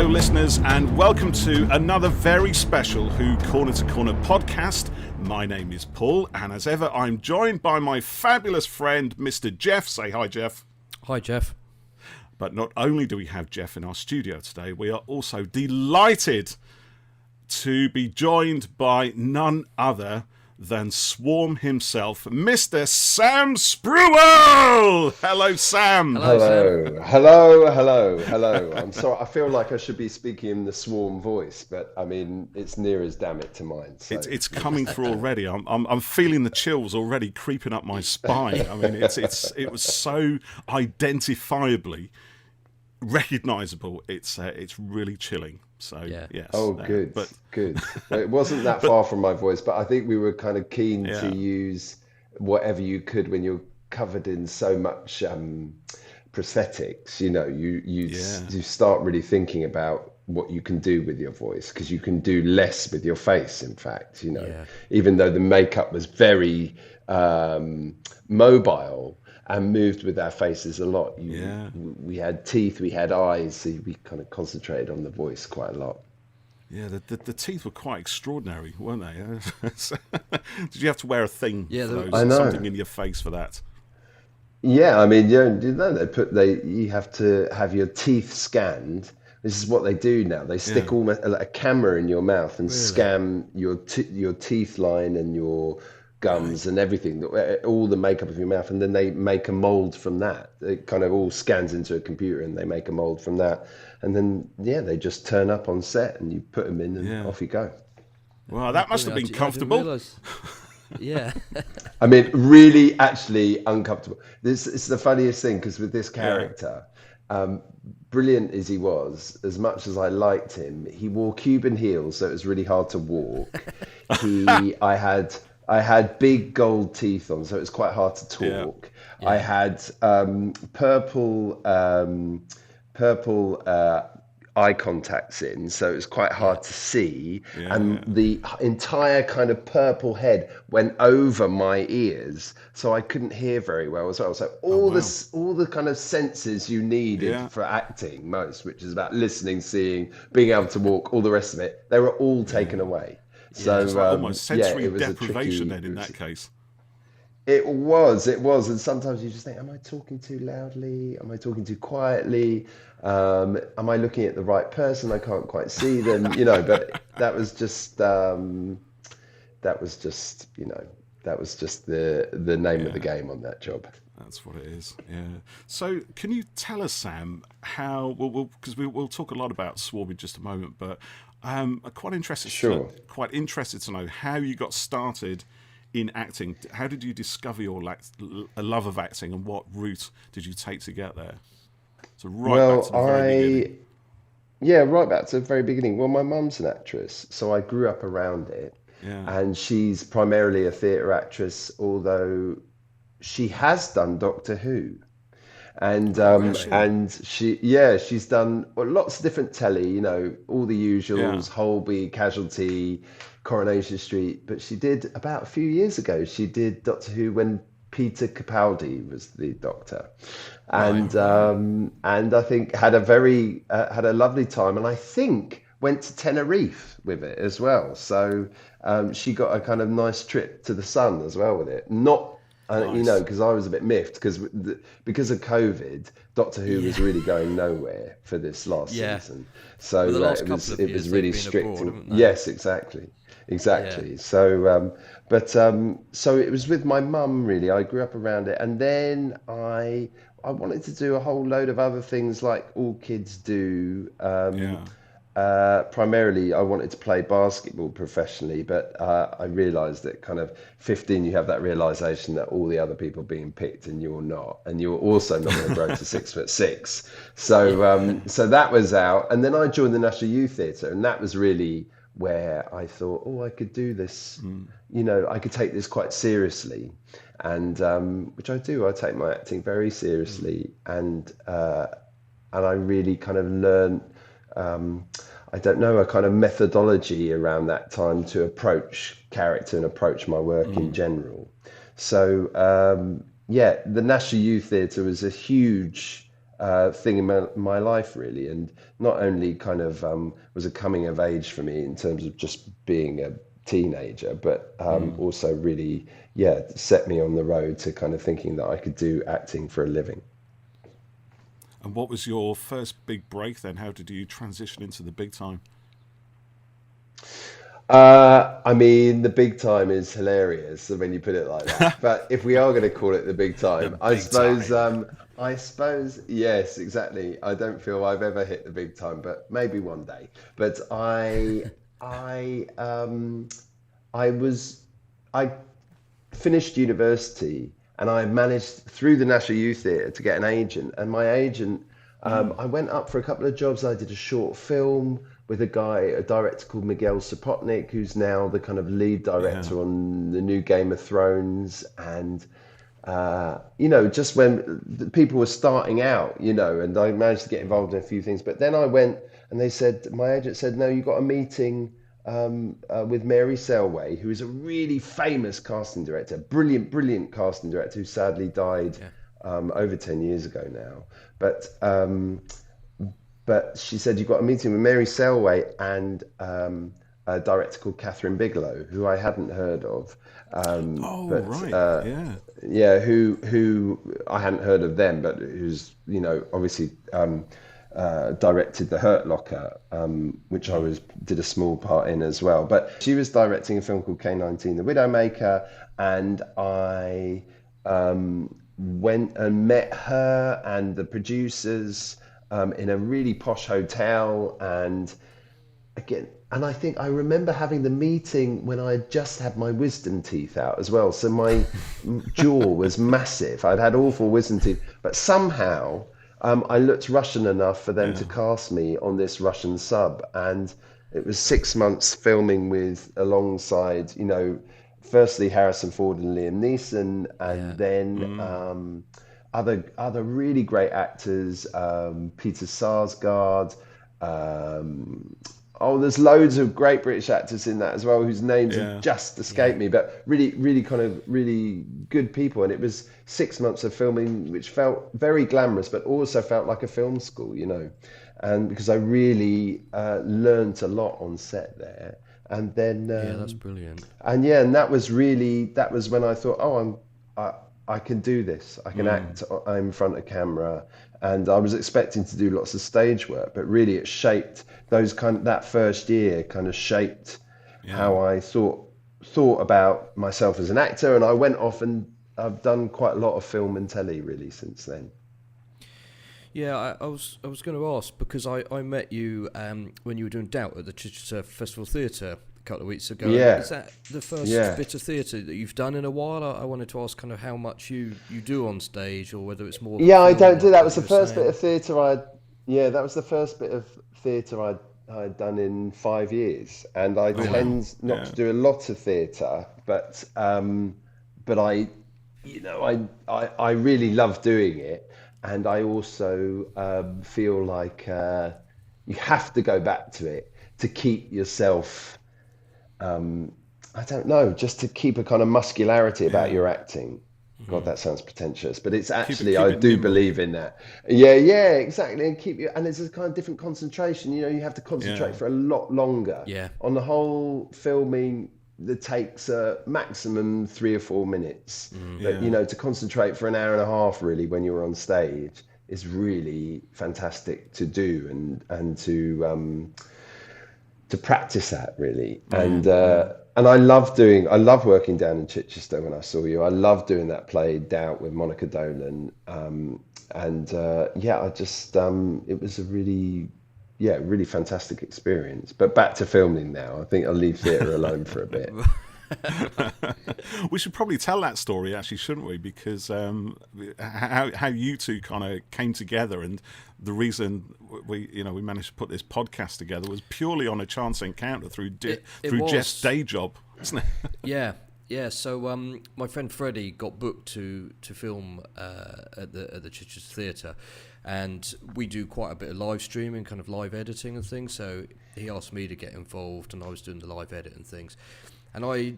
Hello listeners, and welcome to another very special Who Corner to Corner podcast. My name is Paul, and as ever I'm joined by my fabulous friend Mr. Jeff. Say hi, Jeff. Hi, Jeff. But not only do we have Jeff in our studio today, we are also delighted to be joined by none other than Swarm himself, Mr. Sam Spruell! Hello, Sam. Hello. I'm sorry, I feel like I should be speaking in the Swarm voice, but I mean, it's near as damn it to mine. So. It's coming through already. I'm feeling the chills already creeping up my spine. I mean, it was so identifiably recognisable. It's really chilling. So yes. Oh, good. Good. Well, it wasn't that far from my voice, but I think we were kind of keen to use whatever you could when you're covered in so much prosthetics. You know, you start really thinking about what you can do with your voice, because you can do less with your face. In fact, you know, even though the makeup was very mobile and moved with our faces a lot. We had teeth, we had eyes, so we kind of concentrated on the voice quite a lot. Yeah, the teeth were quite extraordinary, weren't they? Did you have to wear a thing for those? I know. Something in your face for that? Yeah, I mean, you have to have your teeth scanned. This is what they do now. They stick almost like a camera in your mouth and scan your teeth line and your gums and everything, all the makeup of your mouth, and then they make a mold from that. It kind of all scans into a computer and they make a mold from that, and then they just turn up on set and you put them in and off you go. Wow, that must have been comfortable. Yeah. I mean, really actually uncomfortable. This is the funniest thing, because with this character, brilliant as he was, as much as I liked him, he wore Cuban heels, so it was really hard to walk. I had big gold teeth on, so it was quite hard to talk. Yeah. I had purple eye contacts in, so it was quite hard to see. Yeah. And the entire kind of purple head went over my ears, so I couldn't hear very well as well. So all the kind of senses you needed for acting most, which is about listening, seeing, being able to walk, all the rest of it, they were all taken away. So it's like almost sensory deprivation then in that case. It was, and sometimes you just think, am I talking too loudly? Am I talking too quietly? Am I looking at the right person? I can't quite see them, you know. But that was just the name of the game on that job. That's what it is. Yeah. So, can you tell us, Sam, how? Because we'll talk a lot about Swarm in just a moment, but I'm quite interested to know how you got started in acting. How did you discover your love of acting, and what route did you take to get there? So right back to the very beginning. Yeah, right back to the very beginning. Well, my mum's an actress, so I grew up around it. Yeah. And she's primarily a theatre actress, although she has done Doctor Who. And she's done lots of different telly, you know, all the usuals, Holby, Casualty, Coronation Street. But she did, about a few years ago, she did Doctor Who when Peter Capaldi was the Doctor, and I think had a lovely time, and I think went to Tenerife with it as well. So she got a kind of nice trip to the sun as well with it. Not. Nice. You know, because I was a bit miffed because of COVID, Doctor Who was really going nowhere for this last season. So it was really strict. Yes, exactly. Yeah. So, so it was with my mum really. I grew up around it, and then I wanted to do a whole load of other things like all kids do. Primarily, I wanted to play basketball professionally, but I realised that kind of 15, you have that realisation that all the other people are being picked and you're not, and you're also not going to grow to 6'6". So that was out, and then I joined the National Youth Theatre, and that was really where I thought, I could do this. You know, I could take this quite seriously, and which I do. I take my acting very seriously, and I really kind of learned. I don't know, a kind of methodology around that time to approach character and approach my work in general. So, the National Youth Theatre was a huge thing in my life, really. And not only kind of was a coming of age for me in terms of just being a teenager, but also really, set me on the road to kind of thinking that I could do acting for a living. And what was your first big break then? How did you transition into the big time? I mean, the big time is hilarious when you put it like that. But if we are going to call it the big The time, big time. I suppose, yes, exactly. I don't feel I've ever hit the big time, but maybe one day. But I was, I finished university and I managed through the National Youth Theatre to get an agent. And my agent, I went up for a couple of jobs. I did a short film with a director called Miguel Sapotnik, who's now the kind of lead Yeah. director on the new Game of Thrones. And, just when the people were starting out, and I managed to get involved in a few things. But then I went and my agent said, no, you got a meeting with Mary Selway, who is a really famous casting director, brilliant, brilliant casting director who sadly died Yeah. over 10 years ago now. But she said, you've got a meeting with Mary Selway and a director called Catherine Bigelow, who I hadn't heard of. Oh, But right. Yeah. Yeah, who I hadn't heard of them, but who's, obviously directed The Hurt Locker, which did a small part in as well. But she was directing a film called K-19, The Widowmaker, and I went and met her and the producers in a really posh hotel. And I think I remember having the meeting when I had just had my wisdom teeth out as well. So my jaw was massive. I'd had awful wisdom teeth, but somehow I looked Russian enough for them to Yeah. cast me on this Russian sub. And it was 6 months filming alongside, firstly Harrison Ford and Liam Neeson, and Yeah. then other really great actors, Peter Sarsgaard. There's loads of great British actors in that as well, whose names have Yeah. just Yeah. escaped me, but really, really kind of really good people. And it was 6 months of filming, which felt very glamorous, but also felt like a film school, And because I really learned a lot on set there. And then, Yeah, that's brilliant. and that was when I thought, I can do this. I can act in front of camera. And I was expecting to do lots of stage work, but really it shaped that first year kind of shaped Yeah. how I thought about myself as an actor. And I went off and I've done quite a lot of film and telly really since then. Yeah, I was going to ask because I met you when you were doing Doubt at the Chichester Festival Theatre a couple of weeks ago. Yeah, Is that the first yeah. bit of theatre that you've done in a while? I wanted to ask kind of how much you do on stage, or whether it's more Yeah, I film, don't do that. like Was you the were first bit saying. of theatre that was the first bit of theatre I'd done in 5 years, and I Oh, wow. tend not Yeah. to do a lot of theatre, but I really love doing it, and I also feel like you have to go back to it to keep yourself. I don't know, just to keep a kind of muscularity about Yeah. your acting. God, that sounds pretentious, but it's actually, Keep I it do nimble. believe in that. Yeah, yeah, exactly. And it's a kind of different concentration. You have to concentrate Yeah. for a lot longer. Yeah, On the whole filming, the takes are maximum 3 or 4 minutes. But, Yeah. to concentrate for an hour and a half, really, when you're on stage is really fantastic to do and to practice that really. And I love working down in Chichester when I saw you. I love doing that play Doubt with Monica Dolan. I just it was a really fantastic experience. But back to filming now. I think I'll leave theatre alone for a bit. We should probably tell that story, actually, shouldn't we? Because how you two kind of came together, and the reason we managed to put this podcast together was purely on a chance encounter through it through Jeff's was. day job, isn't it? Yeah, yeah. So my friend Freddie got booked to film at the Chichester Theatre, and we do quite a bit of live streaming, kind of live editing and things. So he asked me to get involved, and I was doing the live edit and things. And I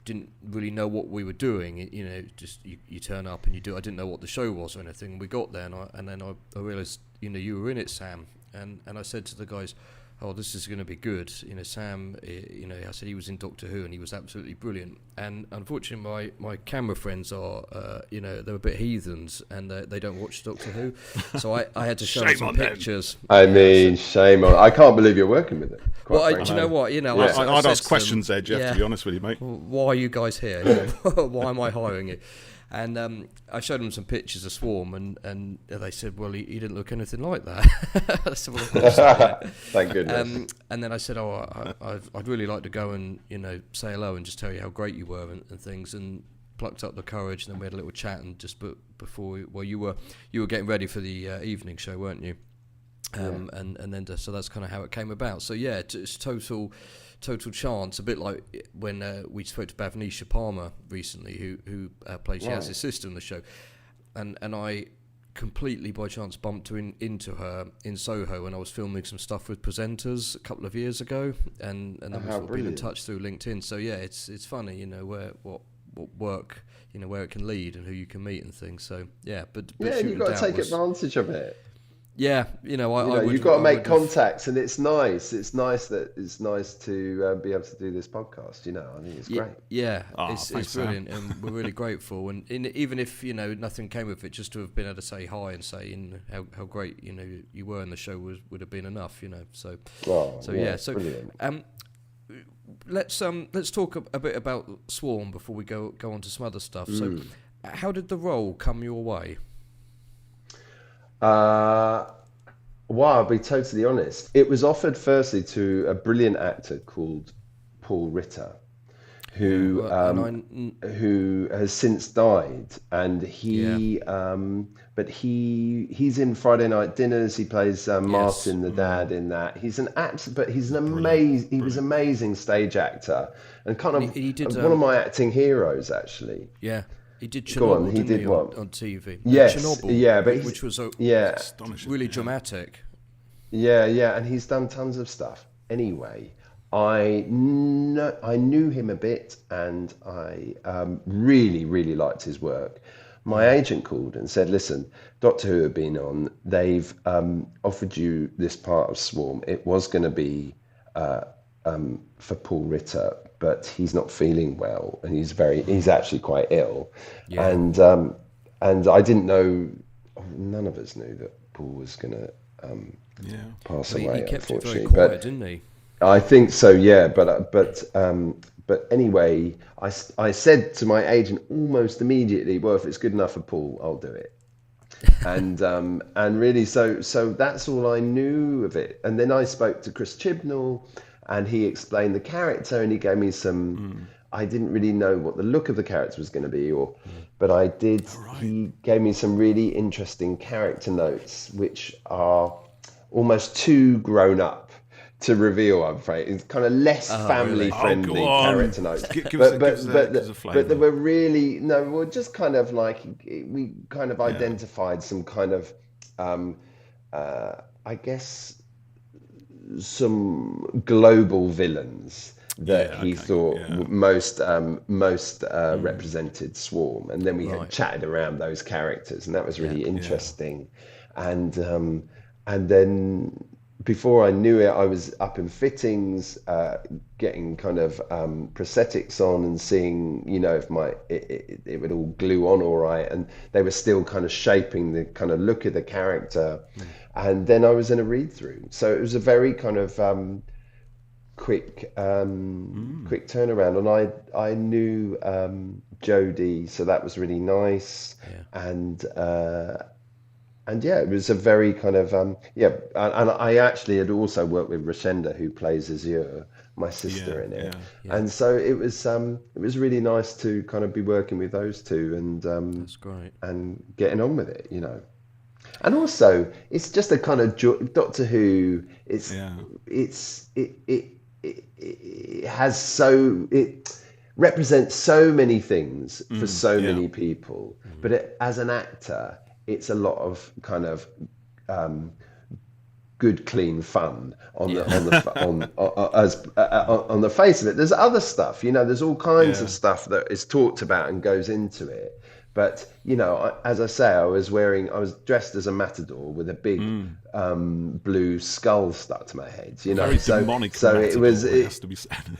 didn't really know what we were doing. You know, just you turn up and you do. I didn't know what the show was or anything. We got there, and then I realised, you know, you were in it, Sam. And I said to the guys, oh, this is going to be good. You know, Sam, you know, I said he was in Doctor Who and he was absolutely brilliant. And unfortunately, my camera friends are, you know, they're a bit heathens and they don't watch Doctor Who. So I had to show them some pictures. I mean, shame on. I can't believe you're working with it. Well, do you know what? You know, I'd ask questions there, Jeff, to be honest with you, mate. Why are you guys here? You know, why am I hiring you? And I showed them some pictures of Swarm, and they said, well, he didn't look anything like that. I said, well, of course not. Thank goodness. And then I said, I'd really like to go and, you know, say hello and just tell you how great you were and things, and plucked up the courage, and then we had a little chat, and just before, you were getting ready for the evening show, weren't you? And then so that's kind of how it came about. So yeah, it's total chance, a bit like when we spoke to Bhavnisha Palmer recently, who plays Yaz's sister in the show, and I completely by chance bumped into her in Soho when I was filming some stuff with presenters a couple of years ago, and then we've sort of been in touch through LinkedIn. So yeah, it's funny, you know, what work, you know, where it can lead and who you can meet and things. So yeah, but you've got to take advantage of it. Yeah, you know, you've got to make contacts, and it's nice. It's nice to be able to do this podcast. You know, I think it's great. Yeah, it's brilliant, and we're really grateful. And even if, you know, nothing came of it, just to have been able to say hi and say how great, you know, you were in the show would have been enough. You know, so brilliant. Let's talk a bit about Swarm before we go on to some other stuff. So, how did the role come your way? Well, I'll be totally honest. It was offered firstly to a brilliant actor called Paul Ritter, who has since died, and he's in Friday Night Dinners. He plays Martin, the dad, in that. He's an actor, but he was an amazing stage actor, and kind of one of my acting heroes, actually. Yeah. He did Chernobyl, he did what? On TV. Yes, Chernobyl, which was really dramatic. Yeah, and he's done tons of stuff. Anyway, I knew him a bit, and I really, really liked his work. My agent called and said, listen, Doctor Who have been on. They've offered you this part of Swarm. It was going to be for Paul Ritter, but he's not feeling well, and he's actually quite ill. Yeah. And I didn't know, none of us knew that Paul was going to pass away. He kept unfortunately. It very quiet, didn't he? I think so, yeah. But anyway, I said to my agent almost immediately, well, if it's good enough for Paul, I'll do it. And really, so that's all I knew of it. And then I spoke to Chris Chibnall, and he explained the character, and he gave me some. I didn't really know what the look of the character was going to be, but I did. Right. He gave me some really interesting character notes, which are almost too grown up to reveal. I'm afraid it's kind of less family friendly character notes. But they were really just kind of like we kind of identified some kind of I guess some global villains that he thought most represented Swarm, and then we had chatted around those characters, and that was really interesting. And then before I knew it, I was up in fittings, getting kind of prosthetics on and seeing, if it would all glue on all right, and they were still kind of shaping the kind of look of the character. And then I was in a read through, so it was a very kind of quick turnaround, and I knew Jodie, so that was really nice. And it was a very kind of and I actually had also worked with Rashenda, who plays Azure, my sister, in it. And so it was really nice to kind of be working with those two, and that's great, and getting on with it, And also, it's just a kind of Doctor Who. It represents so many things for so many people. But as an actor, it's a lot of kind of good, clean fun on the face of it. There's other stuff, there's all kinds of stuff that is talked about and goes into it. But as I say, I was dressed as a matador with a big blue skull stuck to my head. Very demonic. So matador, it has to be said.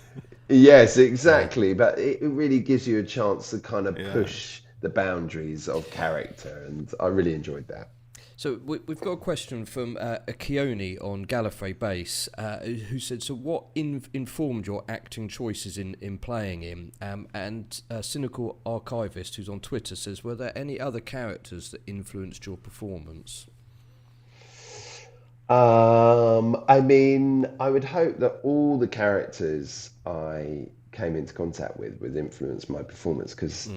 Yes, exactly. But it really gives you a chance to kind of push the boundaries of character, and I really enjoyed that. So we've got a question from Keone on Gallifrey Base, who said, so what informed your acting choices in playing him? And Cynical Archivist, who's on Twitter, says, were there any other characters that influenced your performance? I mean, I would hope that all the characters I came into contact with influenced my performance, because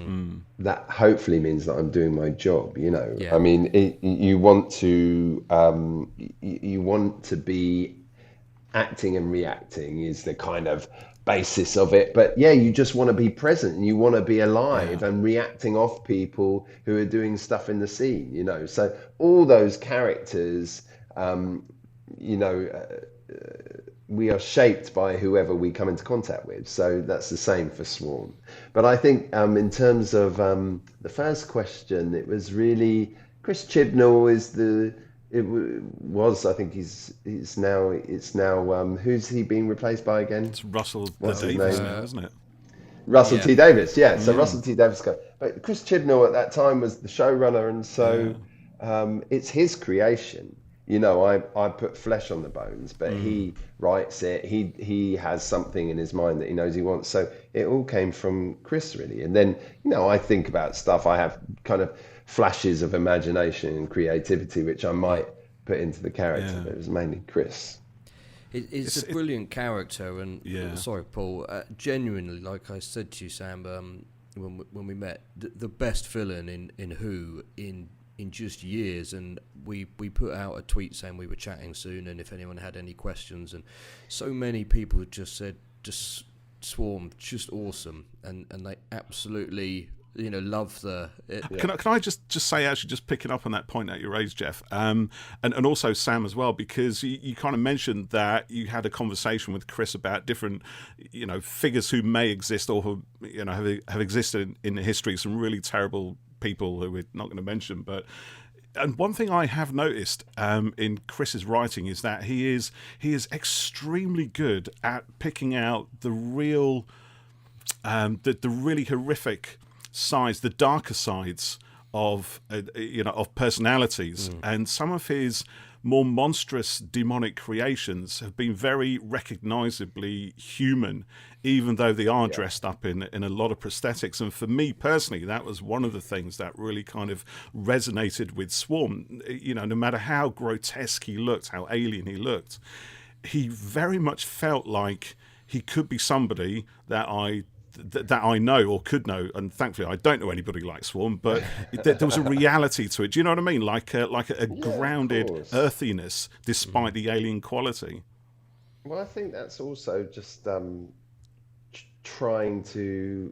that hopefully means that I'm doing my job. I mean, you want to be acting and reacting is the kind of basis of it, but you just want to be present and you want to be alive and reacting off people who are doing stuff in the scene. So all those characters, we are shaped by whoever we come into contact with. So that's the same for Swarm. But I think in terms of the first question, it was really Chris Chibnall I think it's now who's he being replaced by again? It's Russell Davies now, isn't it? Russell T Davies, so Russell T Davies. But Chris Chibnall at that time was the showrunner, and so it's his creation. I put flesh on the bones, but he writes it. He has something in his mind that he knows he wants. So it all came from Chris, really. And then, I think about stuff. I have kind of flashes of imagination and creativity, which I might put into the character. But it was mainly Chris. It's a brilliant character, and sorry, Paul. Genuinely, like I said to you, Sam, when we met, the best villain in Who in just years, and we put out a tweet saying we were chatting soon, and if anyone had any questions, and so many people just said, just Swarm, just awesome, and they absolutely love the. Can I just say, actually, just picking up on that point that you raised, Jeff, and also Sam as well, because you kind of mentioned that you had a conversation with Chris about different figures who may exist or who have existed in history, some really terrible people who we're not going to mention, and one thing I have noticed in Chris's writing is that he is extremely good at picking out the real, the really horrific sides, the darker sides of of personalities, and some of his more monstrous demonic creations have been very recognisably human, even though they are dressed up in a lot of prosthetics. And for me personally, that was one of the things that really kind of resonated with Swarm. No matter how grotesque he looked, how alien he looked, he very much felt like he could be somebody that I know or could know, and thankfully I don't know anybody like Swarm, but there was a reality to it. Do you know what I mean? Like a grounded earthiness despite the alien quality. Well, I think that's also just trying to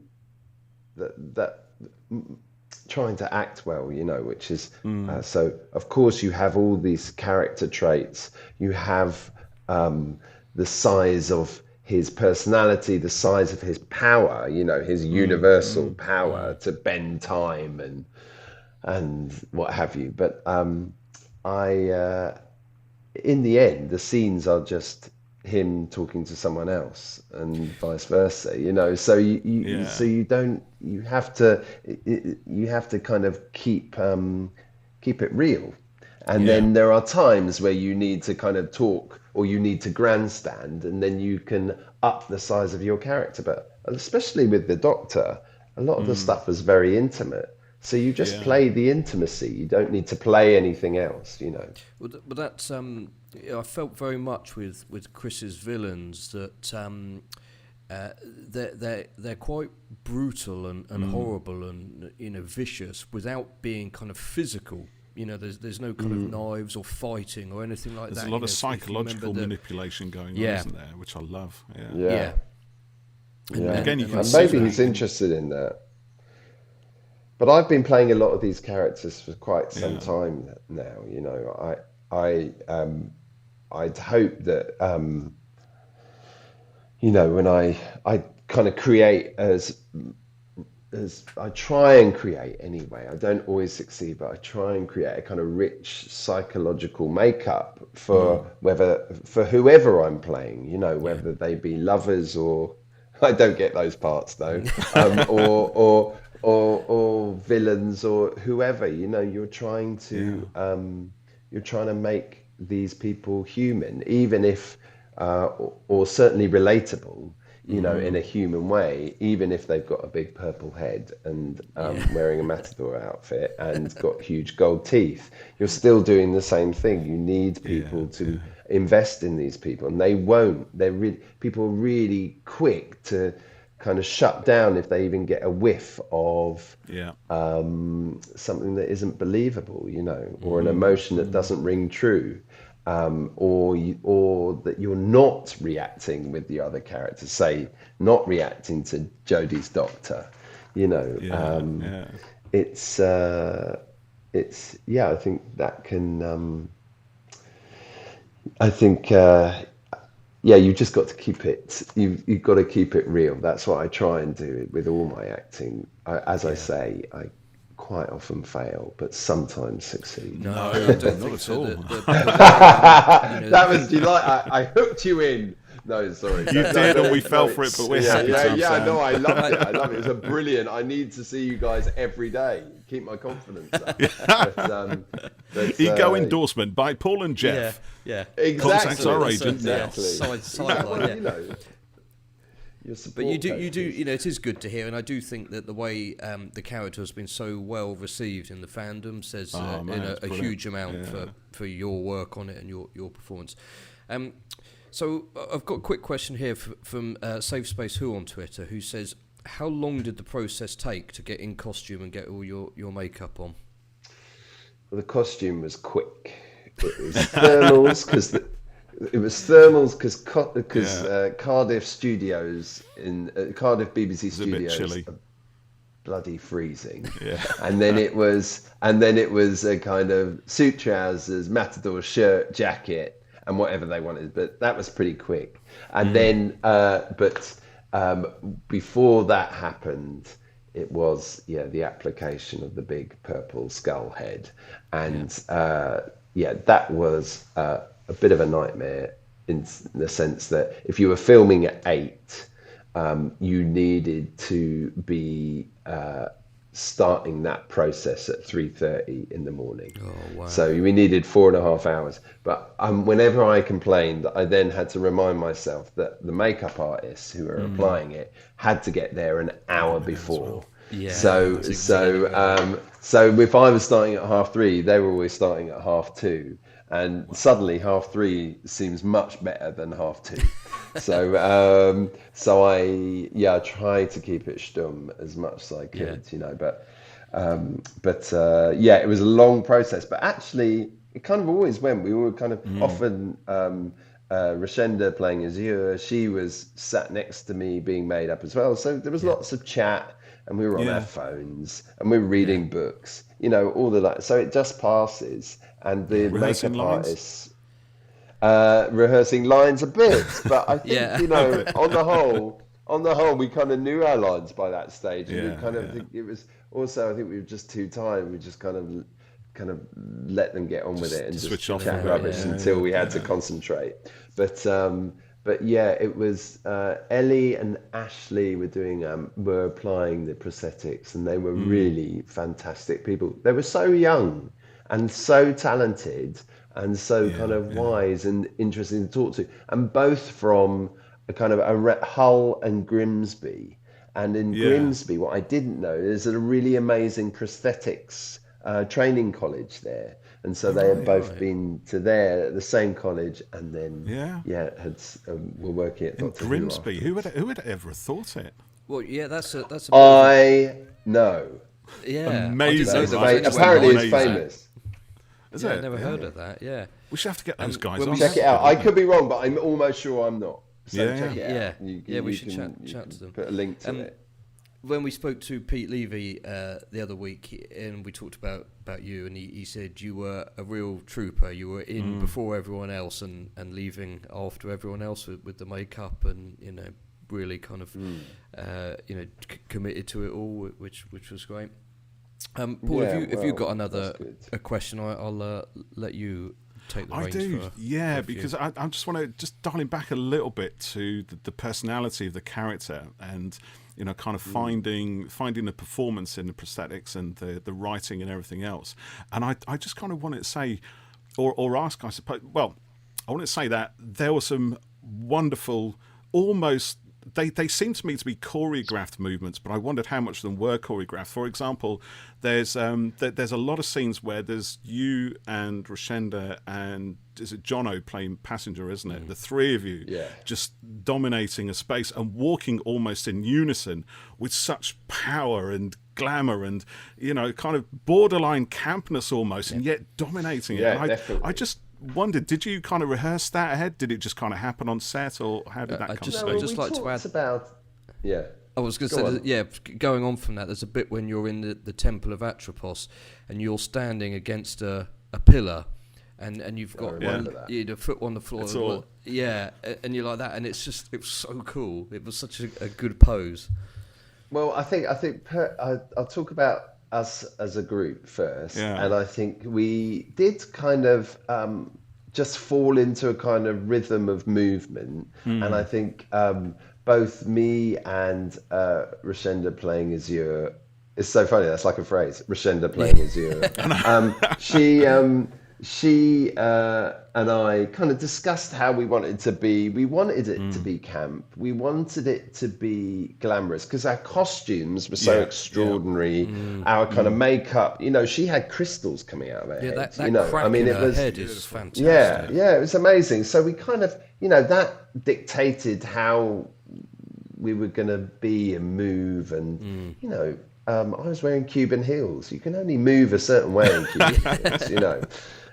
act well, which is so. Of course, you have all these character traits. You have the size of his personality, the size of his power, his universal power to bend time and what have you. But in the end, the scenes are just him talking to someone else and vice versa, so you have to kind of keep it real. And then there are times where you need to kind of talk, or you need to grandstand, and then you can up the size of your character. But especially with the Doctor, a lot of the stuff is very intimate. So you just play the intimacy. You don't need to play anything else, Well, but that's I felt very much with Chris's villains that they're quite brutal and horrible and vicious without being kind of physical. There's no kind of knives or fighting or anything like that. There's a lot of psychological manipulation going on, isn't there? Which I love. Yeah. And again, you can and maybe he's interested in that. But I've been playing a lot of these characters for quite some time now. I'd hope that when I kind of create as I try and create anyway. I don't always succeed, but I try and create a kind of rich psychological makeup for whoever I'm playing, whether they be lovers or I don't get those parts though, or villains or whoever. You're trying to make these people human, even if or certainly relatable. In a human way, even if they've got a big purple head and wearing a matador outfit and got huge gold teeth, you're still doing the same thing. You need people to invest in these people, and they won't. People are really quick to kind of shut down if they even get a whiff of something that isn't believable, or an emotion that doesn't ring true. Or that you're not reacting with the other characters, say not reacting to Jodie's doctor, it's I think that can you've just got to keep it, you've got to keep it real. That's what I try and do with all my acting. I say, I quite often fail, but sometimes succeed. No, I don't think so. That was I hooked you in. No, sorry. You did, and we fell for it, but we're happy. No, I loved it. It was a brilliant. I need to see you guys every day. Keep my confidence up. Ego endorsement by Paul and Jeff. Yeah. Exactly. Contacts our agent. Exactly. But you do, it is good to hear, and I do think that the way the character has been so well received in the fandom says a huge amount for your work on it and your performance. So I've got a quick question here from Safe Space Who on Twitter, who says, how long did the process take to get in costume and get all your makeup on? Well, the costume was quick. It was thermals because Cardiff Studios Cardiff BBC Studios are bloody freezing. Yeah. And then it was a kind of suit, trousers, matador shirt, jacket, and whatever they wanted. But that was pretty quick. And then, before that happened, it was the application of the big purple skull head, and that was a bit of a nightmare in the sense that if you were filming at 8, you needed to be starting that process at 3:30 in the morning. Oh, wow. So we needed 4.5 hours. But whenever I complained, I then had to remind myself that the makeup artists who were applying it had to get there an hour before. Yeah. So if I was starting at 3:30, they were always starting at 2:30. And suddenly 3:30 seems much better than 2:30. So I tried to keep it stumm as much as I could, but it was a long process. But actually, it kind of always went. We were kind of often Rashenda playing Azure. She was sat next to me being made up as well. So there was lots of chat, and we were on our phones, and we were reading books. All the that. So it just passes. And the makeup artists rehearsing lines a bit, but I think on the whole, we kind of knew our lines by that stage, and we kind of think it was also. I think we were just too tired. We just kind of let them get on with it and just chat rubbish until we had to concentrate. But it was Ellie and Ashley were applying the prosthetics, and they were really fantastic people. They were so young and so talented and so kind of wise and interesting to talk to, and both from a kind of Hull and Grimsby. And in Grimsby, what I didn't know is a really amazing prosthetics training college there, and so they had both been to the same college, and then were working at Doctor Who. Grimsby. Who would ever have thought it? Well, that's I know. Yeah, amazing. Apparently, it's famous. I've never heard of that. Yeah, we should have to get those guys on. Check it out. I could be wrong, but I'm almost sure I'm not. So check it out. We should chat to them. Put a link to it. when we spoke to Pete Levy the other week, and we talked about you, and he said you were a real trooper. You were in before everyone else, and leaving after everyone else with the makeup, and really kind of committed to it all, which was great. Paul, if you got a question, I'll let you take the reins. I do, for because I just want to just dialing back a little bit to the personality of the character, and kind of finding the performance in the prosthetics and the writing and everything else. And I just kind of wanted to say, or ask, I suppose. Well, I want to say that there were some wonderful, almost. They seem to me to be choreographed movements, but I wondered how much of them were choreographed. For example, there's a lot of scenes where there's you and Rashenda and is it Jono playing passenger, isn't it? The three of you just dominating a space and walking almost in unison with such power and glamour and kind of borderline campness almost, and yet dominating it. And Definitely. I just wondered, did you kind of rehearse that ahead? Did it just kind of happen on set, or how did that come just, about? I'd just like to add about I was going to say, going on from that, there's a bit when you're in the Temple of Atropos and you're standing against a pillar, and you've got a foot on the floor. And you're like that, and it was so cool. It was such a good pose. Well, I think I'll talk about us as a group first, and I think we did kind of just fall into a kind of rhythm of movement, and I think both me and Rashenda playing Azure, it's so funny, that's like a phrase, Rashenda playing Azure. She and I kind of discussed how we wanted it to be. We wanted it to be camp. We wanted it to be glamorous because our costumes were so extraordinary. Our kind of makeup, she had crystals coming out of her head. That crack in her head is fantastic. Yeah, it was amazing. So we kind of, that dictated how we were going to be and move, and I was wearing Cuban heels. You can only move a certain way in Cuban heels,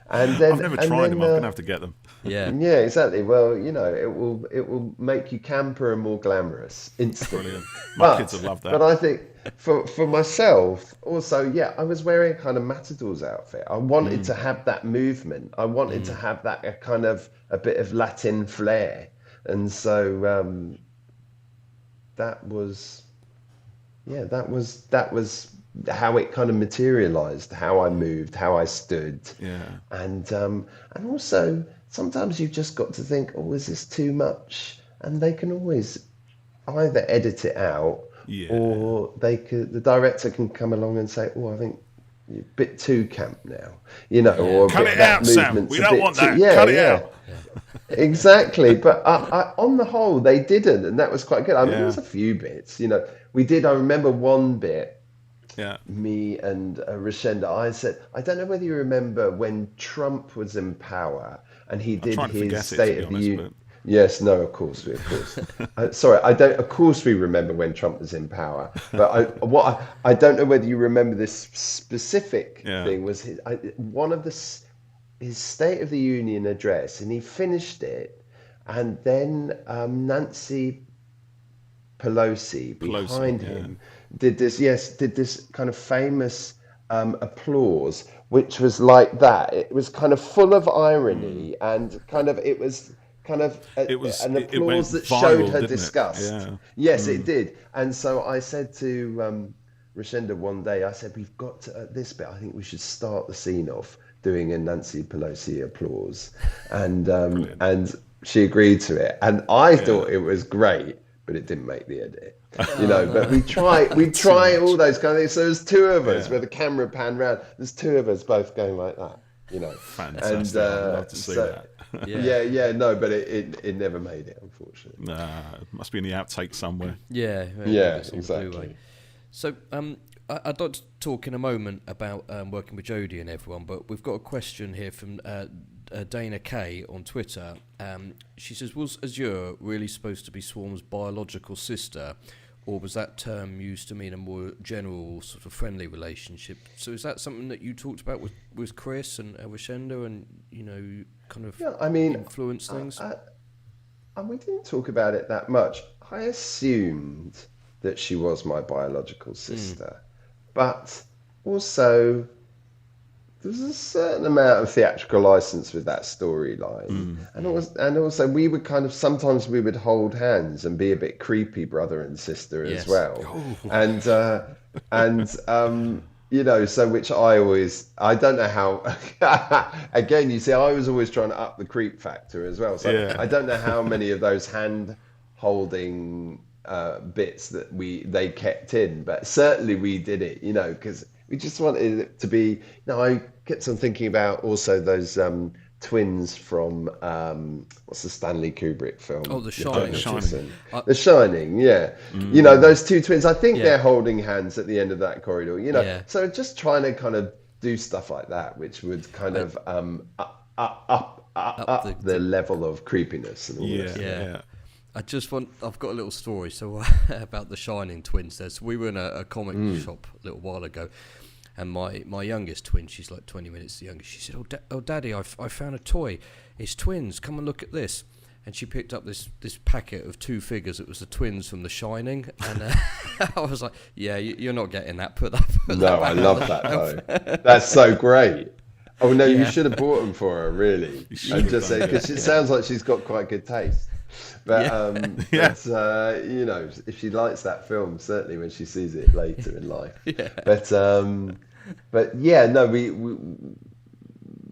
And then, I've never tried them. I'm going to have to get them. Yeah, exactly. Well, it will make you camper and more glamorous instantly. Brilliant. My kids would love that. But I think for myself also, I was wearing a kind of Matador's outfit. I wanted to have that movement. I wanted to have that kind of a bit of Latin flair, and so that was how it kind of materialized, how I moved, how I stood. And also sometimes you've just got to think, is this too much? And they can always either edit it out, or the director can come along and say, I think you're a bit too camp now, or cut it out, Sam. We don't want that. Cut it out. Exactly. But on the whole, they didn't, and that was quite good. I mean, there was a few bits, we did. I remember one bit. Me and Rashenda, I said, I don't know whether you remember when Trump was in power and he did his State of the Union. Yes, no, of course. Sorry, I don't. Of course, we remember when Trump was in power, but I don't know whether you remember this specific thing. Was one of his State of the Union address, and he finished it, and then Nancy Pelosi behind him did this kind of famous applause, which was like that. It was kind of full of irony, and it was an applause that showed her disgust. Yes, it did. And so I said to Rashenda one day, I said, we've got to, at this bit, I think we should start the scene off doing a Nancy Pelosi applause. And she agreed to it. And I thought it was great, but it didn't make the edit. But we try all those kind of things. So there's two of us where the camera panned round. There's two of us both going like that. Fantastic. And, I'd love to see that. No, but it never made it, unfortunately. It must be in the outtake somewhere. Exactly. So I'd like to talk in a moment about working with Jodie and everyone, but we've got a question here from Dana Kay on Twitter. She says, was Azure really supposed to be Swarm's biological sister, or was that term used to mean a more general sort of friendly relationship? So is that something that you talked about with Chris and Rashenda, and kind of influence things? And we didn't talk about it that much. I assumed that she was my biological sister. But also, there's a certain amount of theatrical license with that storyline. And also we would kind of, sometimes we would hold hands and be a bit creepy brother and sister as well. And you know, so which I don't know how, again, you see, I was always trying to up the creep factor as well. So I don't know how many of those hand holding bits that they kept in, but certainly we did it, you know, because we just wanted it to be, you know, I kept on thinking about also those twins from what's the Stanley Kubrick film? Oh, The Shining. The Shining, yeah. You know, those two twins, I think they're holding hands at the end of that corridor, you know. So just trying to kind of do stuff like that, which would kind of up the level of creepiness and all this. I've got a little story about the Shining twins. We were in a comic shop a little while ago, and my youngest twin, she's like 20 minutes the youngest, she said, oh Daddy, I found a toy. It's twins. Come and look at this. And she picked up this packet of two figures. It was the twins from The Shining. And I was like, yeah, you're not getting that. Put that back. I love that though. That's so great. Oh no, you should have bought them for her, really. I'm just saying, because it sounds like she's got quite good taste. But you know, if she likes that film, certainly when she sees it later in life. But yeah, no,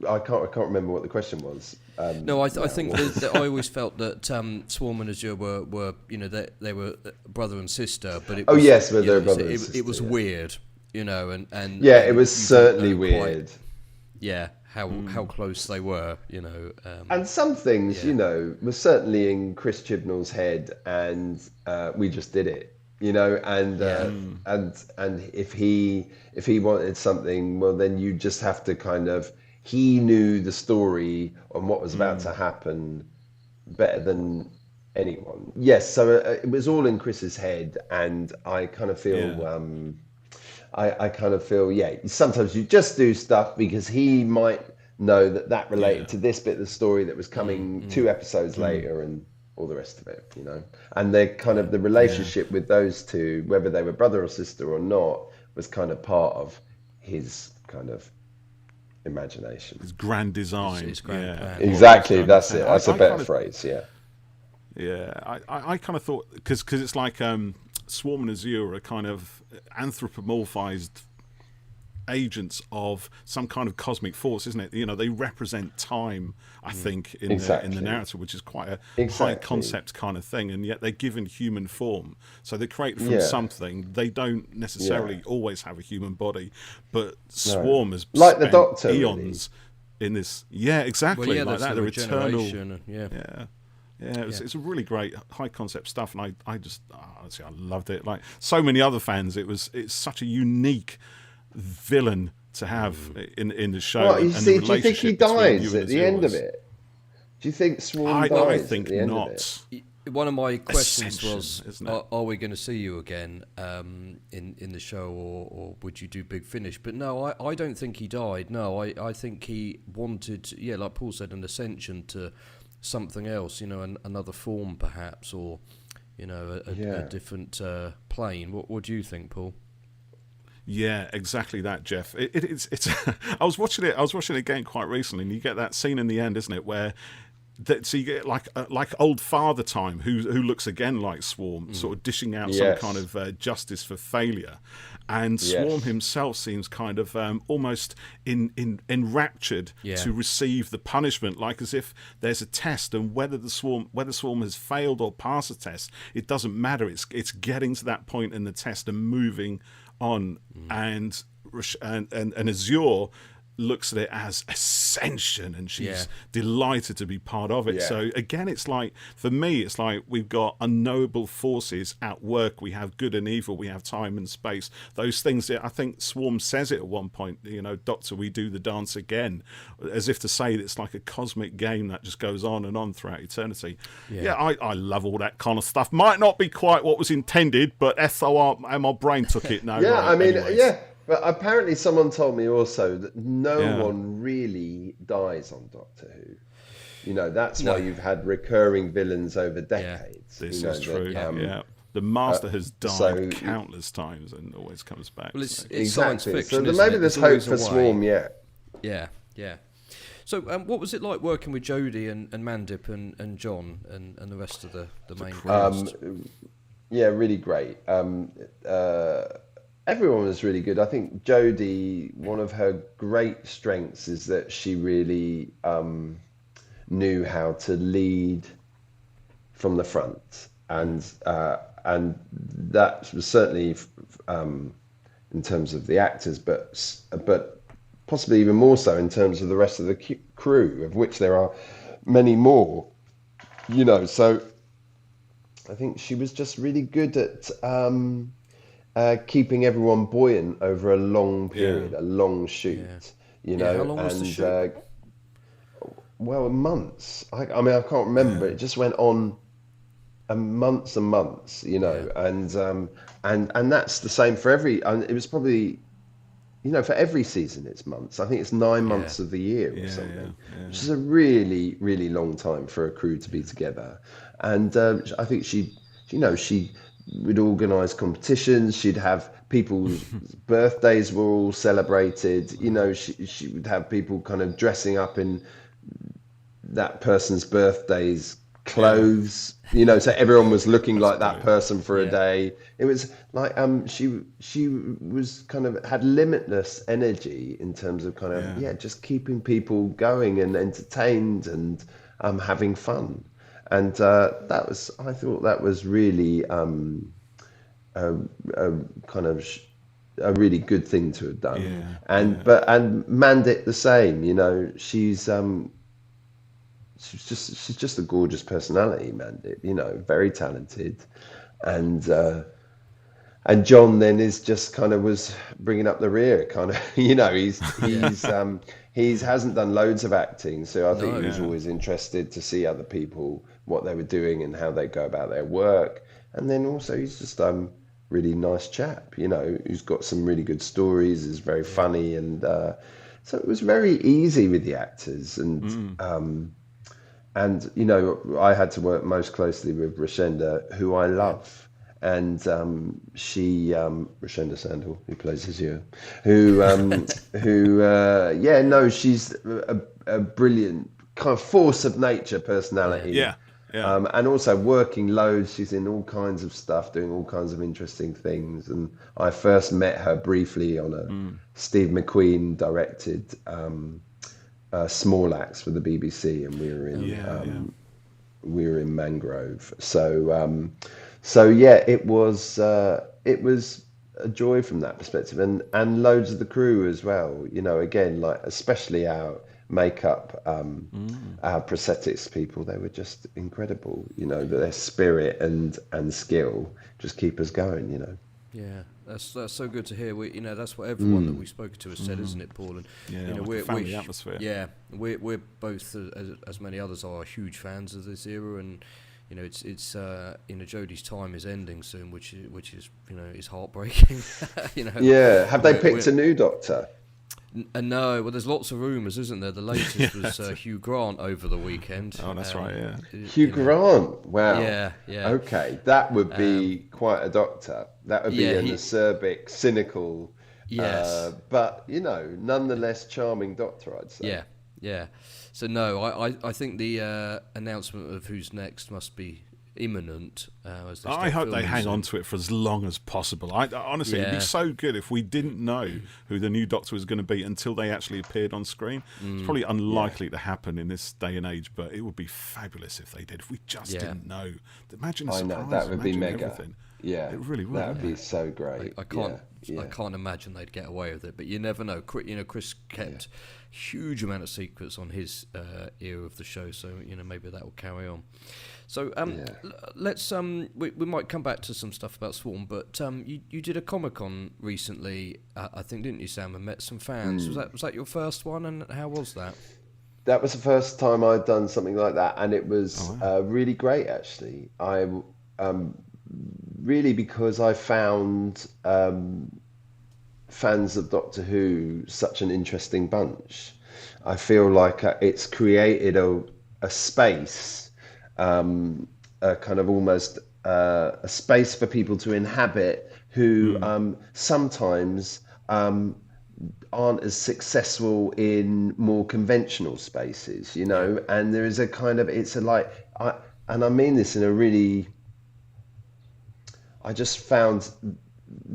I can't remember what the question was. No, I think that I always felt that Swarm and Azure were you know, they were brother and sister, but it was, but they're brother and sister. It was weird, you know, and it was certainly weird. How close they were, you know. And some things, you know, were certainly in Chris Chibnall's head, and we just did it, you know. And if he wanted something, well, then you just have to kind of. He knew the story and what was about to happen better than anyone. Yes, so it was all in Chris's head, and I kind of feel. I kind of feel, sometimes you just do stuff because he might know that related to this bit of the story that was coming 2 episodes later and all the rest of it, you know. And the kind of the relationship with those two, whether they were brother or sister or not, was kind of part of his kind of imagination. His grand design. His grand plan. Exactly, that's it. That's a better phrase, I kind of thought, because it's like Swarm and Azure are kind of anthropomorphized agents of some kind of cosmic force, isn't it? You know, they represent time, I think, in the narrative, which is quite a high concept kind of thing, and yet they're given human form. So they're created from something. They don't necessarily always have a human body, but Swarm has like spent the Doctor eons in this. Yeah, exactly. Well, like that. They're eternal. It's a really great high concept stuff, and I just honestly I loved it. Like so many other fans, it's such a unique villain to have in the show. Well, you see, do you think he dies at the end of it? Do you think Swarm dies? I think at the end not. Of it? One of my questions was, are we going to see you again in the show, or would you do Big Finish? But no, I don't think he died. No, I think he wanted, like Paul said, an ascension to something else, you know, another form perhaps, or, you know, a different plane. What do you think, Paul? Yeah, exactly that, Jeff. It's. I was watching it again quite recently, and you get that scene in the end, isn't it, where so you get like old father time, who looks again like Swarm, sort of dishing out some kind of justice for failure, and Swarm himself seems kind of almost enraptured to receive the punishment, like as if there's a test, and whether Swarm has failed or passed the test, it doesn't matter. It's getting to that point in the test and moving on, and Azure looks at it as ascension, and she's delighted to be part of it. So again, it's like, for me, it's like we've got unknowable forces at work. We have good and evil. We have time and space. Those things that I think Swarm says it at one point, you know, Doctor, we do the dance again, as if to say that it's like a cosmic game that just goes on and on throughout eternity. I love all that kind of stuff. Might not be quite what was intended, but SOR and my brain took it now. I mean, but apparently someone told me also that no one really dies on Doctor Who. You know, that's why you've had recurring villains over decades. This is true. The Master has died so countless times and always comes back. Well, it's exactly. science fiction. So isn't maybe it? there's There's hope always for a way. Swarm yet. Yeah, yeah. So, what was it like working with Jodie and Mandip and John and the rest of the main cast? Yeah, really great. Everyone was really good. I think Jodie, one of her great strengths is that she really knew how to lead from the front, and that was certainly in terms of the actors, but possibly even more so in terms of the rest of the crew, of which there are many more. So I think she was just really good at keeping everyone buoyant over a long period, a long shoot. How long was the shoot? Well, months. I mean, I can't remember, but it just went on months and months, and that's the same for every. And it was probably, for every season it's months. I think it's 9 months of the year or something, which is a really, really long time for a crew to be together. And I think she would organise competitions. She'd have people's birthdays were all celebrated. She would have people kind of dressing up in that person's birthday's clothes, so everyone was looking like that person for a day. It was like she was kind of had limitless energy in terms of kind of just keeping people going and entertained and having fun. And I thought that was really a kind of a really good thing to have done. And Mandip the same. She's just a gorgeous personality, Mandip. Very talented, and John then is just kind of was bringing up the rear, kind of. He hasn't done loads of acting, so I think he was always interested to see other people, what they were doing and how they go about their work. And then also he's just really nice chap, who's got some really good stories, is very funny, and so it was very easy with the actors. And I had to work most closely with Rashenda, who I love. And Rashenda Sandel, who plays Azure, she's a brilliant kind of force of nature personality. And also working loads. She's in all kinds of stuff, doing all kinds of interesting things. And I first met her briefly on a Steve McQueen directed Small Axe for the BBC, and we were in Mangrove. So it was a joy from that perspective, and loads of the crew as well. Again, like especially our makeup, our prosthetics people, they were just incredible. Their spirit and skill just keep us going. Yeah, that's so good to hear. That's what everyone that we've spoken to has said, isn't it, Paul? And we're family atmosphere. Yeah, we're both, as many others are, huge fans of this era, and it's Jodie's time is ending soon, which is is heartbreaking. Yeah, have they picked a new Doctor? No, well, there's lots of rumours, isn't there? The latest was Hugh Grant over the weekend. Oh, that's right, yeah. Hugh Grant, wow. Yeah. Okay, that would be quite a Doctor. That would be an acerbic, cynical, but nonetheless charming Doctor, I'd say. Yeah. So no, I think the announcement of who's next must be imminent. I hope they hang on to it for as long as possible. Honestly, it'd be so good if we didn't know who the new Doctor was going to be until they actually appeared on screen. It's probably unlikely to happen in this day and age, but it would be fabulous if they did. If we just didn't know. Imagine a surprise. I know, that would be mega. Everything. Yeah, it really would. That would be so great. I can't imagine they'd get away with it, but you never know. Chris kept huge amount of secrets on his era of the show, so maybe that will carry on. So let's we might come back to some stuff about Swarm, but you did a Comic-Con recently, I think, didn't you, Sam, and met some fans? Was that your first one, and how was that? That was the first time I'd done something like that, and it was really great, actually. I really, because I found fans of Doctor Who such an interesting bunch. I feel like it's created a space, a kind of almost a space for people to inhabit who sometimes aren't as successful in more conventional spaces, you know. And there is a kind of, it's a like, and I mean this in a really, I just found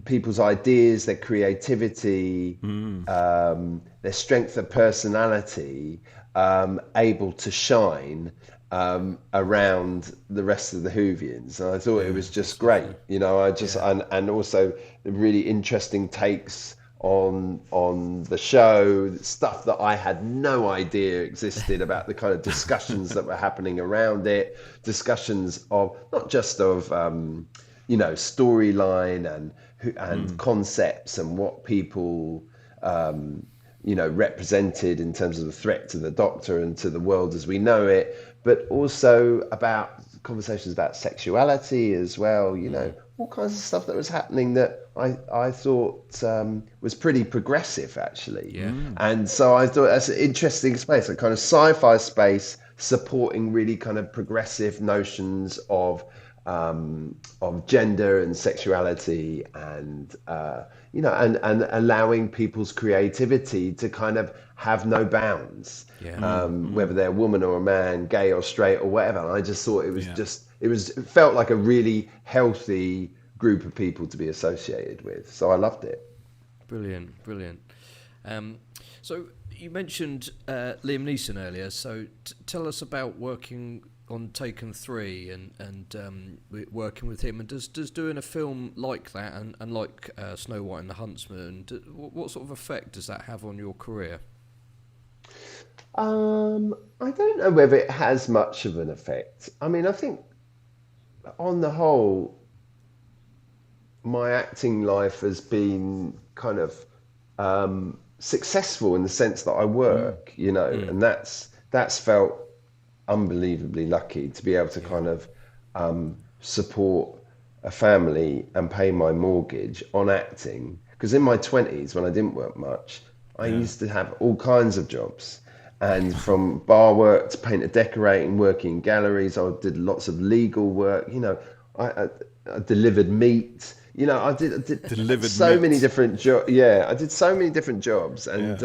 people's ideas, their creativity, their strength of personality, able to shine around the rest of the Whovians. And I thought it was just great, you know. I just and also the really interesting takes on the show, stuff that I had no idea existed about, the kind of discussions that were happening around it, discussions of not just of you know, storyline and concepts and what people you know, represented in terms of the threat to the Doctor and to the world as we know it, but also about conversations about sexuality as well, you know, all kinds of stuff that was happening that I thought was pretty progressive, actually. And so I thought that's an interesting space, a kind of sci-fi space supporting really kind of progressive notions of gender and sexuality, and you know, and allowing people's creativity to kind of have no bounds, whether they're a woman or a man, gay or straight or whatever. And I just thought it was it felt like a really healthy group of people to be associated with. So I loved it. Brilliant. So you mentioned Liam Neeson earlier. So tell us about working on Taken 3 and working with him, and does doing a film like that and like Snow White and the Huntsman, what sort of effect does that have on your career? I don't know whether it has much of an effect. I mean, I think on the whole, my acting life has been kind of successful in the sense that I work, you know, and that's felt unbelievably lucky to be able to kind of support a family and pay my mortgage on acting. Because in my 20s, when I didn't work much, I used to have all kinds of jobs. And from bar work to painter decorating, working in galleries, I did lots of legal work. You know, I delivered meat. You know, I did Delivered so meat. many different jobs. Yeah, I did so many different jobs, and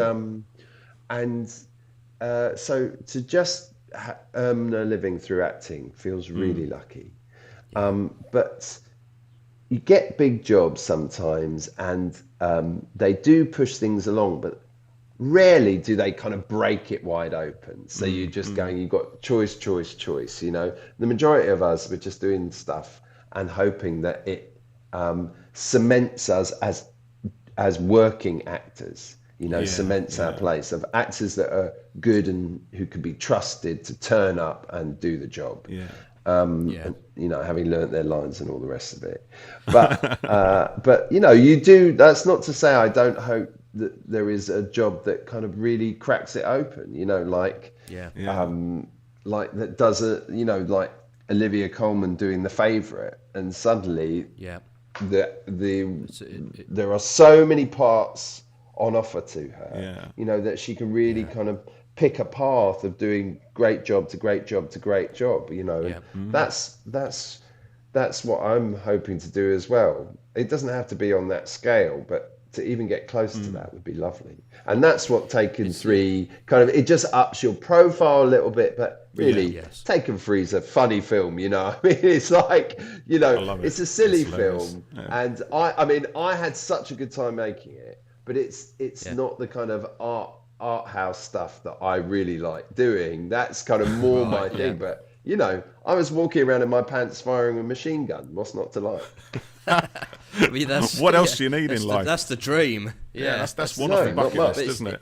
so to just earn a living through acting feels really lucky. But you get big jobs sometimes, and they do push things along, but rarely do they kind of break it wide open. So you're just going, you've got choice, you know. The majority of us were just doing stuff and hoping that it cements us as working actors, you know, cements our place of actors that are good and who can be trusted to turn up and do the job. And, you know, having learnt their lines and all the rest of it. But you know, you do. That's not to say I don't hope that there is a job that kind of really cracks it open. You know, like like that does a, you know, like Olivia Colman doing The Favourite, and suddenly there are so many parts on offer to her. You know, that she can really kind of pick a path of doing great job to great job to great job, you know. That's what I'm hoping to do as well. It doesn't have to be on that scale, but to even get close to that would be lovely. And that's what Taken 3 kind of, it just ups your profile a little bit, but really Taken 3 is a funny film, you know. I mean, it's like, you know, it's a silly film. And I mean, I had such a good time making it, but it's not the kind of art house stuff that I really like doing. That's kind of more my thing. But you know, I was walking around in my pants firing a machine gun. What's not to like? I mean, what else do you need in life? That's the dream. That's one of the bucket list, isn't it?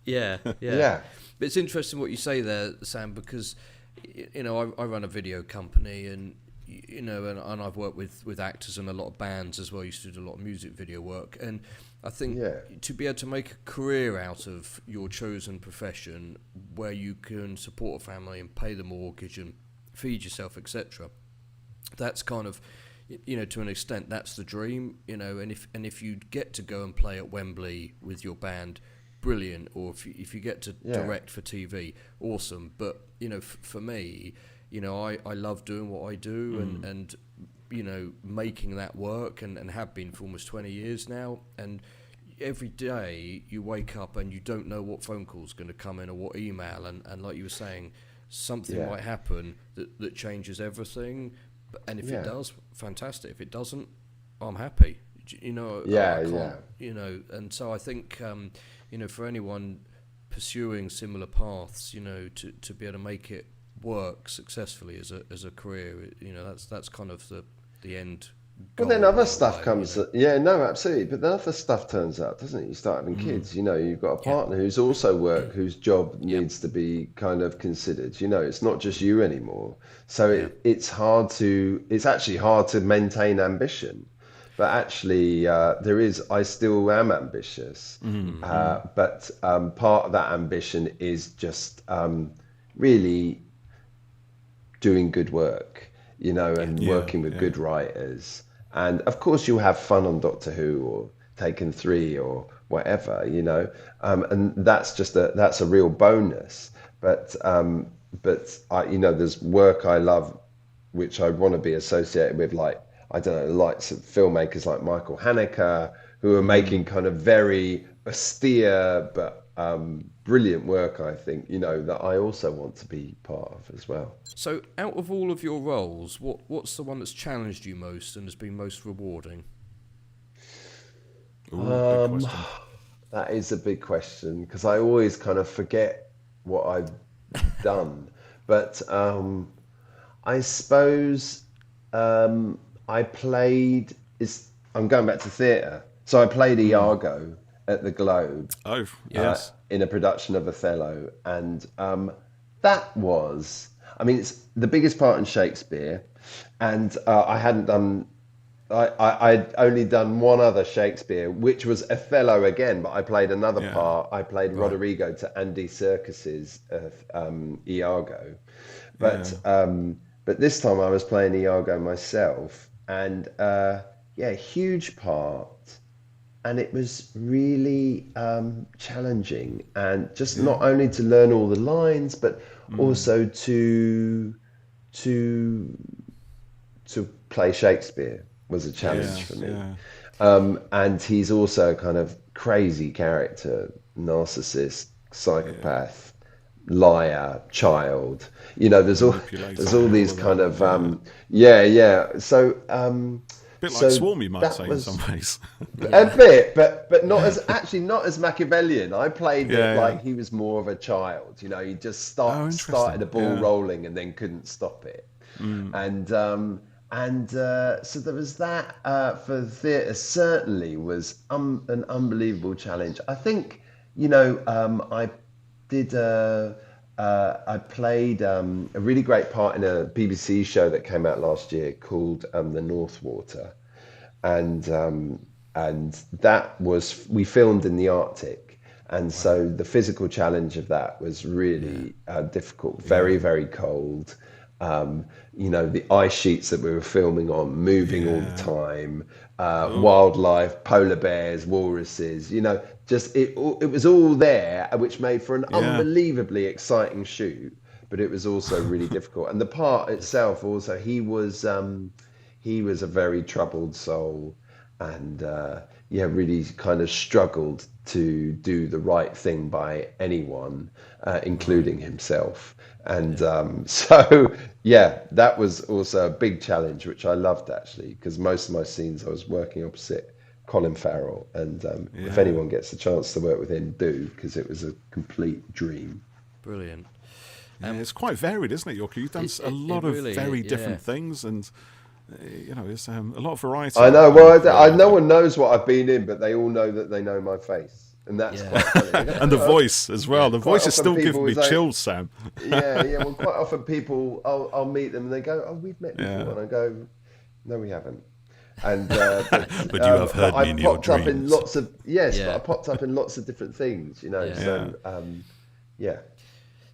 Yeah. But it's interesting what you say there, Sam, because you know, I run a video company, and you know, and I've worked with actors and a lot of bands as well. I used to do a lot of music video work, and I think to be able to make a career out of your chosen profession where you can support a family and pay the mortgage and feed yourself, etc., that's kind of, you know, to an extent, that's the dream, you know. And if you get to go and play at Wembley with your band, brilliant. Or if you get to direct for TV, awesome. But you know, for me, you know, I love doing what I do, and making that work and have been for almost 20 years now. And every day you wake up and you don't know what phone call's going to come in or what email. And like you were saying, something might happen that changes everything. And if it does, fantastic. If it doesn't, I'm happy. And so I think, for anyone pursuing similar paths, to be able to make it work successfully as a career, that's kind of the end goal. But then other stuff comes. Absolutely. But then other stuff turns up, doesn't it? You start having kids. You've got a partner who's also whose job needs to be kind of considered. It's not just you anymore. So it's actually hard to maintain ambition. But actually, I still am ambitious. But part of that ambition is just really doing good work, and working with good writers. And of course, you'll have fun on Doctor Who or Taken 3 or whatever, and that's a real bonus. But there's work I love, which I want to be associated with, like, I don't know, likes of filmmakers like Michael Haneke, who are making kind of very austere but brilliant work, I think, that I also want to be part of as well. So out of all of your roles, what's the one that's challenged you most and has been most rewarding? Ooh, big question. That is a big question, because I always kind of forget what I've done. But I suppose I'm going back to theatre. So I played Iago at the Globe. Oh, yes. In a production of Othello. And that was, it's the biggest part in Shakespeare. And I'd only done one other Shakespeare, which was Othello again, but I played another part. I played Roderigo to Andy Serkis's Iago. But this time I was playing Iago myself, and huge part. And it was really challenging, and just not only to learn all the lines, but also to play Shakespeare was a challenge for me. And he's also a kind of crazy character, narcissist, psychopath, liar, child. There's all these kind of So. A bit like Swarm, you might say, in some ways. A bit, but not as Machiavellian. I played it like he was more of a child. He just started a ball rolling and then couldn't stop it. And so there was that for the theatre. Certainly was an unbelievable challenge. I think I did. I played a really great part in a BBC show that came out last year called The North Water, and that was, we filmed in the Arctic, and so the physical challenge of that was really difficult, very, very cold. The ice sheets that we were filming on, moving all the time, wildlife, polar bears, walruses, just it was all there, which made for an unbelievably exciting shoot, but it was also really difficult. And the part itself also, he was a very troubled soul, and really kind of struggled to do the right thing by anyone, including himself. And that was also a big challenge, which I loved, actually, because most of my scenes I was working opposite Colin Farrell, and if anyone gets the chance to work with him, do, because it was a complete dream. Brilliant. It's quite varied, isn't it, Yorkie? You've done a lot of very different things, and it's a lot of variety. I know. Well, no one knows what I've been in, but they all know that they know my face, and that's quite funny. And the voice as well. The voice is still giving me chills, Sam. Well, quite often people, I'll meet them and they go, "Oh, we've met before," and I go, "No, we haven't." And but you have heard me in your dreams. But I popped up in lots of different things,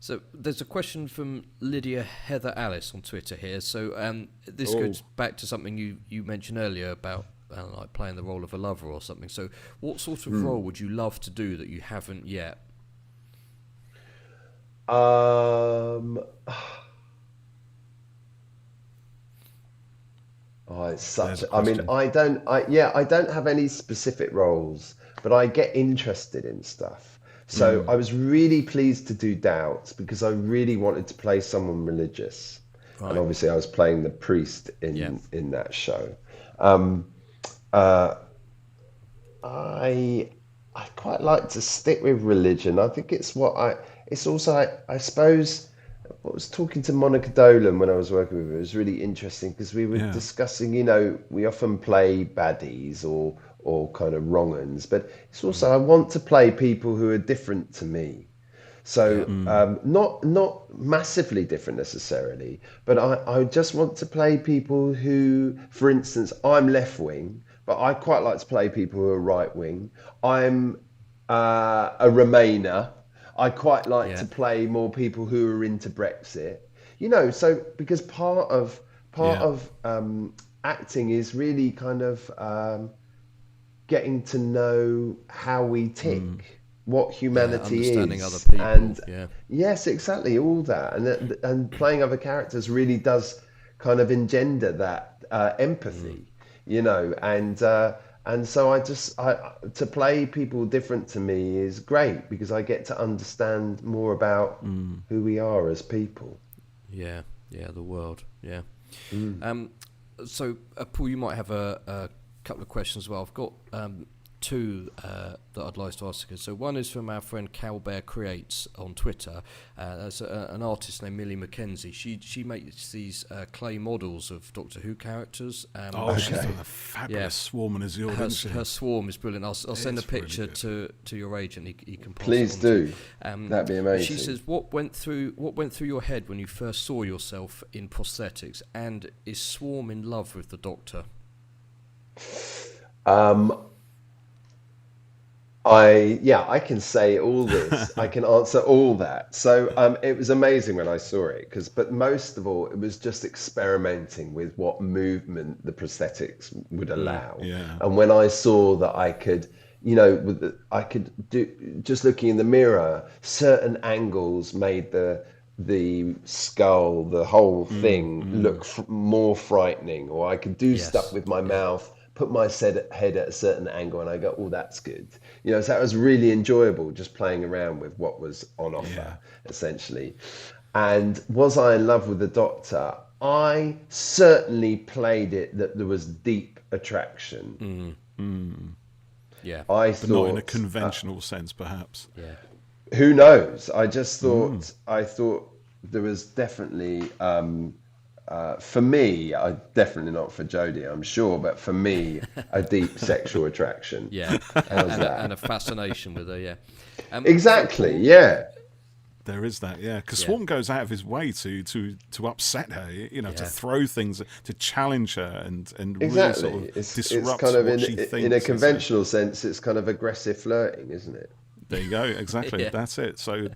So there's a question from Lydia Heather Alice on Twitter here. So this goes back to something you mentioned earlier about like playing the role of a lover or something. So what sort of role would you love to do that you haven't yet? Oh, it's such. There's a I mean, question. I don't have any specific roles, but I get interested in stuff. So I was really pleased to do Doubts because I really wanted to play someone religious, and Right. obviously I was playing the priest Yeah. in that show. Um, uh, I quite like to stick with religion. I think it's what I. It's also I suppose. I was talking to Monica Dolan when I was working with her. It was really interesting because we were Yeah. discussing, we often play baddies or kind of wrong uns, but it's also I want to play people who are different to me. Yeah. So not massively different necessarily, but I just want to play people who, for instance, I'm left wing, but I quite like to play people who are right wing. I'm a Remainer. I quite like Yeah. to play more people who are into Brexit. So because part Yeah. of acting is really kind of getting to know how we tick, what Yeah. humanity Understanding other is, people. and Yeah. yes, exactly, all that, and playing other characters really does kind of engender that empathy, and so to play people different to me is great because I get to understand more about who we are as people. Yeah. Yeah. The world. Yeah. Mm. So, Paul, you might have a couple of questions as well. I've got two that I'd like to ask you. So one is from our friend Calbear Creates on Twitter. That's an artist named Millie Mackenzie. She makes these clay models of Doctor Who characters. Oh, she's Okay. done a fabulous Yeah. Swarm and Azure, Her, didn't she? her swarm is brilliant. I'll send a It's really picture good. to your agent. He can pass Please it on to you. do. That'd be But she amazing. says, what went through your head when you first saw yourself in prosthetics, and is Swarm in love with the Doctor? Um, I can say all this. I can answer all that. So it was amazing when I saw it but most of all, it was just experimenting with what movement the prosthetics would allow. Yeah. And when I saw that I could, I could do just looking in the mirror, certain angles made the skull, the whole thing look more frightening, or I could do stuff Yes. with my Yeah. mouth, put my head at a certain angle, and I go, oh, that's good. So that was really enjoyable, just playing around with what was on Yeah. offer, essentially. And was I in love with the Doctor? I certainly played it that there was deep attraction. Yeah. I But not in a thought, conventional sense, perhaps. Yeah. who knows? I thought there was definitely, for me, definitely not for Jodie, I'm sure, but for me, a deep sexual attraction. Yeah. How's and that? a fascination with her. Yeah. So Exactly, Paul, yeah. There is that, yeah. Because Yeah. Swarm goes out of his way to upset her, to throw things, to challenge her, and really sort Exactly. of It's disrupt kind of what she in a thinks. conventional sense, it's kind of aggressive flirting, isn't it? There you go, exactly. Yeah. That's it. So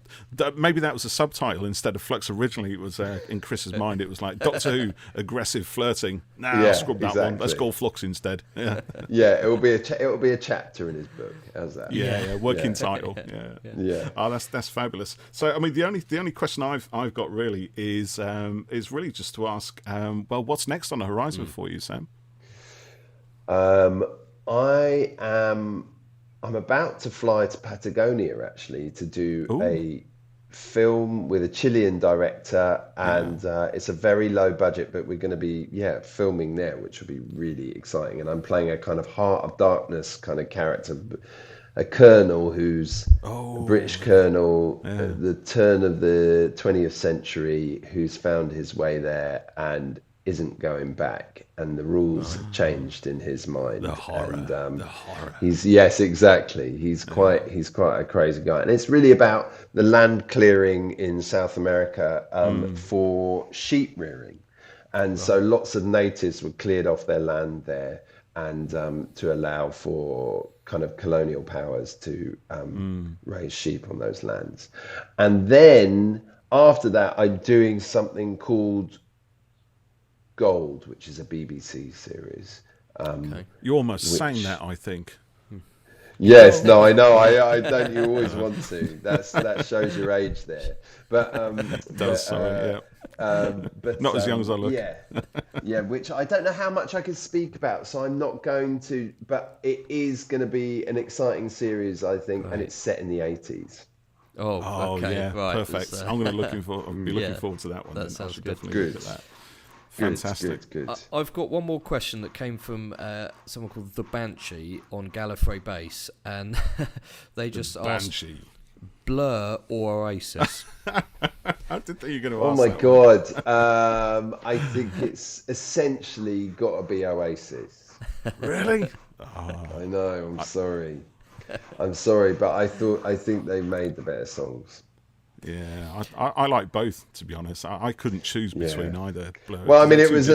maybe that was a subtitle instead of Flux. Originally, it was in Chris's mind. It was like Doctor Who aggressive flirting. Nah, I'll Yeah, scrub that one. Let's exactly. call Flux instead. Yeah, Yeah, it will be a chapter in his book. How's that? yeah. Working Yeah. title. Yeah. Yeah. Oh, that's fabulous. So, I mean, the only question I've got really is really just to ask, well, what's next on the horizon for you, Sam? Um, I am. I'm about to fly to Patagonia actually to do Oh, a film with a Chilean director, yeah. and it's a very low budget, but we're going to be filming there, which will be really exciting. And I'm playing a kind of Heart of Darkness kind of character, a colonel who's a Oh, British colonel yeah. at the turn of the 20th century who's found his way there and isn't going back, and the rules have changed in his mind. The horror. And The horror. yes, exactly. He's quite a crazy guy, and it's really about the land clearing in South America for sheep rearing, and so lots of natives were cleared off their land there, and to allow for kind of colonial powers to raise sheep on those lands, and then after that, I'm doing something called Gold, which is a BBC series. Okay. You almost sang Which that, I think. Yes, no, I know. I don't. You always want to. That shows your age there. But It does. Sorry, but not as young as I look. Yeah. Which I don't know how much I can speak about, so I'm not going to. But it is going to be an exciting series, I think, and it's set in the 80s. Oh, okay, yeah, right. perfect. I'm going to looking forward to that one. That sounds good. Definitely look at that. Fantastic. Good. I've got one more question that came from someone called The Banshee on Gallifrey Base, and they just asked Blur or Oasis. I didn't think you were going to Oh ask my that God. I think it's essentially got to be Oasis. Really? I know. I'm sorry. But I think they made the better songs. Yeah, I like both, to be honest. I couldn't choose between either. Blur. Well, I mean, it was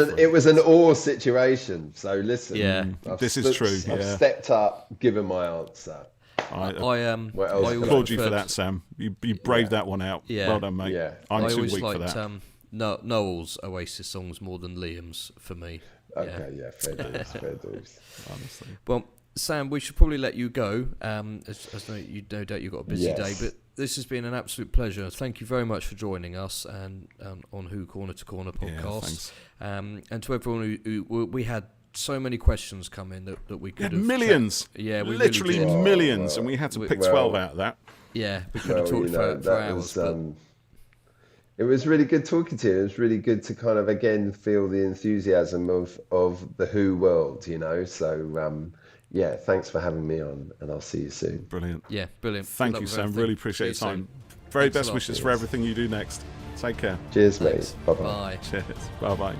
an or situation. So listen, this is true. I've stepped up, given my answer. I applaud you for that, Sam. You braved that one out. Yeah. Well done, mate. Yeah. I'm I too always weak for liked that. Noel's Oasis songs more than Liam's for me. Okay, fair dues. Honestly. Well, Sam, we should probably let you go. As no doubt you've got a busy day, but this has been an absolute pleasure. Thank you very much for joining us and on Who Corner to Corner podcast. And to everyone who we had so many questions come in that we could have millions. We literally really did. millions, and we had to pick 12 out of that. Yeah, we could have talked for hours. It was really good talking to you. It was really good to kind of again feel the enthusiasm of the Who world, So thanks for having me on, and I'll see you soon. Brilliant. Yeah, brilliant. Thank you, Sam. Really appreciate your time. Very best wishes for everything you do next. Take care. Cheers, mate. Bye-bye. Cheers. Bye-bye.